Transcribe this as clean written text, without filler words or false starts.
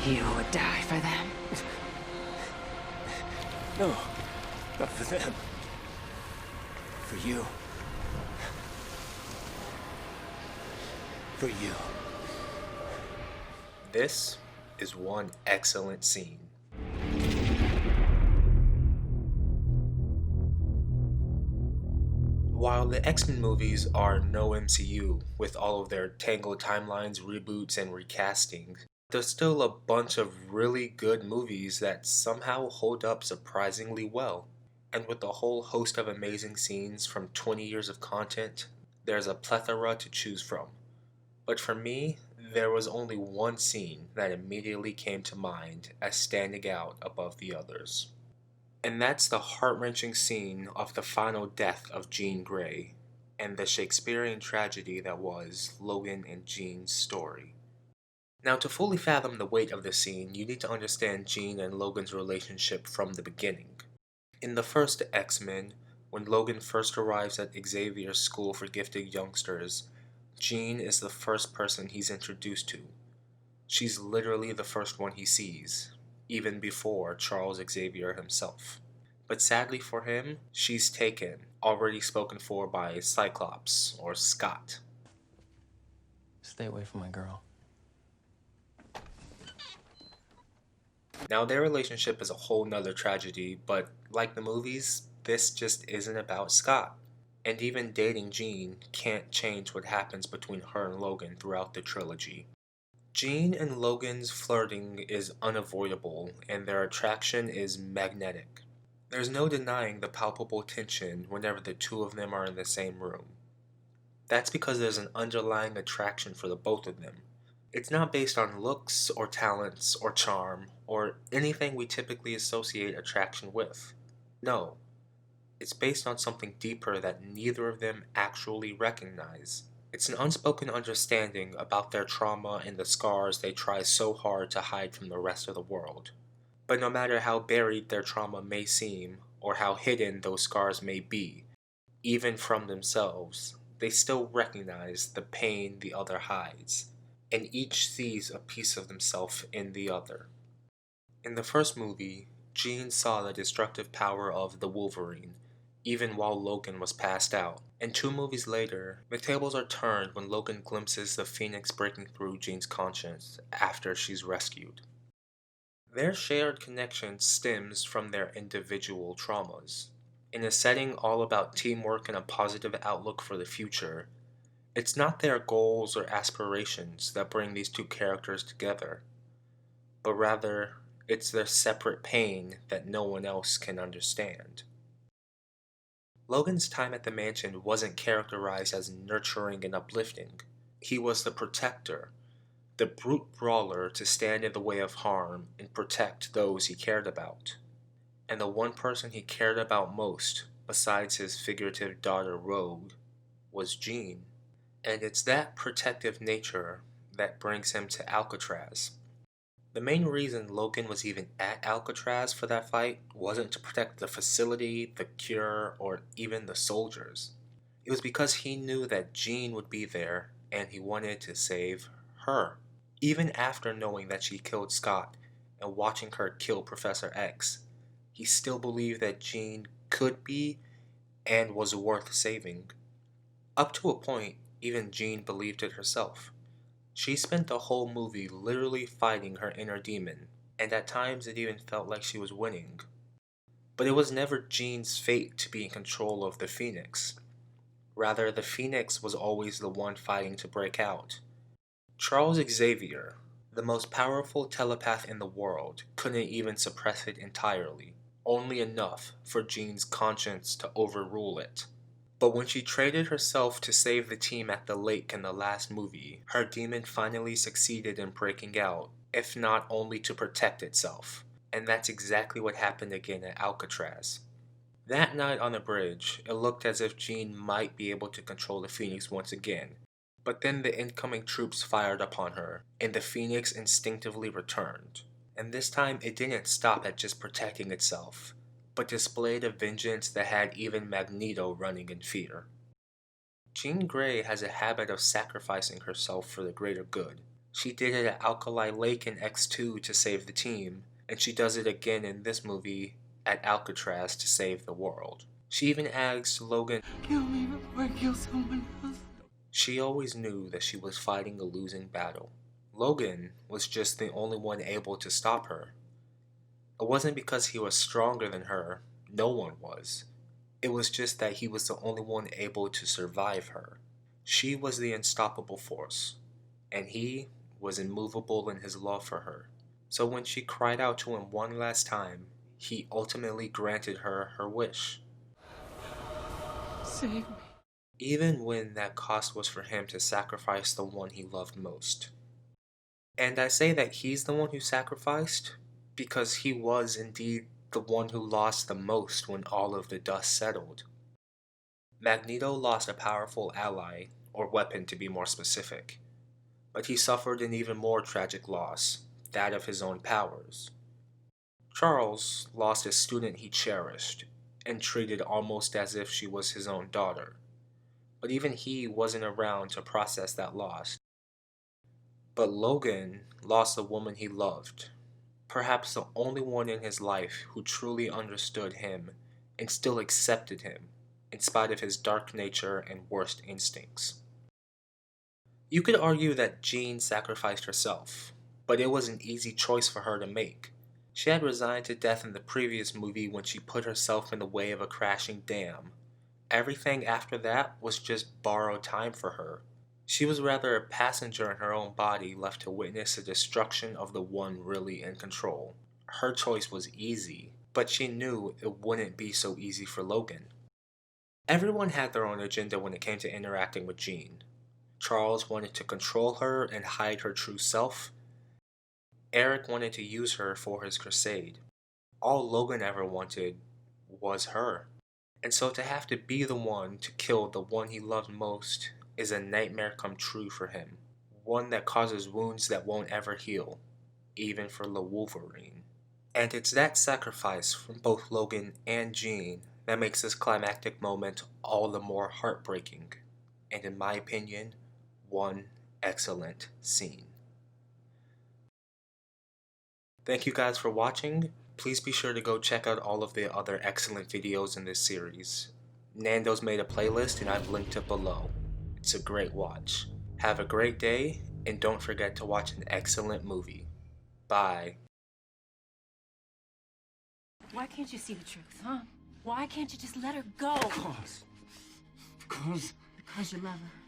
You would die for them. No, not for them. For you. For you. This is one excellent scene. While the X-Men movies are no MCU, with all of their tangled timelines, reboots, and recastings, there's still a bunch of really good movies that somehow hold up surprisingly well. And with a whole host of amazing scenes from 20 years of content, there's a plethora to choose from. But for me, there was only one scene that immediately came to mind as standing out above the others. And that's the heart-wrenching scene of the final death of Jean Grey, and the Shakespearean tragedy that was Logan and Jean's story. Now, to fully fathom the weight of this scene, you need to understand Jean and Logan's relationship from the beginning. In the first X-Men, when Logan first arrives at Xavier's school for gifted youngsters, Jean is the first person he's introduced to. She's literally the first one he sees, even before Charles Xavier himself. But sadly for him, she's taken, already spoken for by Cyclops, or Scott. Stay away from my girl. Now their relationship is a whole nother tragedy, but like the movies, this just isn't about Scott. And even dating Jean can't change what happens between her and Logan throughout the trilogy. Jean and Logan's flirting is unavoidable, and their attraction is magnetic. There's no denying the palpable tension whenever the two of them are in the same room. That's because there's an underlying attraction for the both of them. It's not based on looks or talents or charm or anything we typically associate attraction with. No, it's based on something deeper that neither of them actually recognize. It's an unspoken understanding about their trauma and the scars they try so hard to hide from the rest of the world. But no matter how buried their trauma may seem, or how hidden those scars may be, even from themselves, they still recognize the pain the other hides, and each sees a piece of themselves in the other. In the first movie, Jean saw the destructive power of the Wolverine, even while Logan was passed out. And 2 movies later, the tables are turned when Logan glimpses the Phoenix breaking through Jean's conscience after she's rescued. Their shared connection stems from their individual traumas. In a setting all about teamwork and a positive outlook for the future, it's not their goals or aspirations that bring these 2 characters together, but rather, it's their separate pain that no one else can understand. Logan's time at the mansion wasn't characterized as nurturing and uplifting. He was the protector, the brute brawler to stand in the way of harm and protect those he cared about. And the one person he cared about most, besides his figurative daughter Rogue, was Jean. And it's that protective nature that brings him to Alcatraz. The main reason Logan was even at Alcatraz for that fight wasn't to protect the facility, the cure, or even the soldiers. It was because he knew that Jean would be there and he wanted to save her. Even after knowing that she killed Scott and watching her kill Professor X, he still believed that Jean could be and was worth saving. Up to a point, even Jean believed it herself. She spent the whole movie literally fighting her inner demon, and at times it even felt like she was winning. But it was never Jean's fate to be in control of the Phoenix. Rather, the Phoenix was always the one fighting to break out. Charles Xavier, the most powerful telepath in the world, couldn't even suppress it entirely, only enough for Jean's conscience to overrule it. But when she traded herself to save the team at the lake in the last movie, her demon finally succeeded in breaking out, if not only to protect itself. And that's exactly what happened again at Alcatraz. That night on the bridge, it looked as if Jean might be able to control the Phoenix once again. But then the incoming troops fired upon her, and the Phoenix instinctively returned. And this time it didn't stop at just protecting itself, but displayed a vengeance that had even Magneto running in fear. Jean Grey has a habit of sacrificing herself for the greater good, She did it at Alkali Lake in X2 to save the team, and she does it again in this movie at Alcatraz to save the world. She even asks Logan, Kill me before I kill someone else. she always knew that she was fighting a losing battle. Logan was just the only one able to stop her. It wasn't because he was stronger than her, no one was. It was just that he was the only one able to survive her. She was the unstoppable force, and he was immovable in his love for her. So when she cried out to him one last time, he ultimately granted her her wish. Save me. Even when that cost was for him to sacrifice the one he loved most. And I say that he's the one who sacrificed because he was indeed the one who lost the most when all of the dust settled. Magneto lost a powerful ally, or weapon to be more specific, but he suffered an even more tragic loss, that of his own powers. Charles lost a student he cherished and treated almost as if she was his own daughter, but even he wasn't around to process that loss. But Logan lost the woman he loved, perhaps the only one in his life who truly understood him and still accepted him, in spite of his dark nature and worst instincts. You could argue that Jean sacrificed herself, but it was an easy choice for her to make. She had resigned to death in the previous movie when she put herself in the way of a crashing dam. Everything after that was just borrowed time for her. She was rather a passenger in her own body left to witness the destruction of the one really in control. Her choice was easy, but she knew it wouldn't be so easy for Logan. Everyone had their own agenda when it came to interacting with Jean. Charles wanted to control her and hide her true self. Eric wanted to use her for his crusade. All Logan ever wanted was her. And so to have to be the one to kill the one he loved most is a nightmare come true for him. One that causes wounds that won't ever heal, even for the Wolverine. And it's that sacrifice from both Logan and Jean that makes this climactic moment all the more heartbreaking, and in my opinion, one excellent scene. Thank you guys for watching. Please be sure to go check out all of the other excellent videos in this series. Nando's made a playlist and I've linked it below. It's a great watch. Have a great day, and don't forget to watch an excellent movie. Bye. Why can't you see the truth, huh? Why can't you just let her go? Because Because you love her.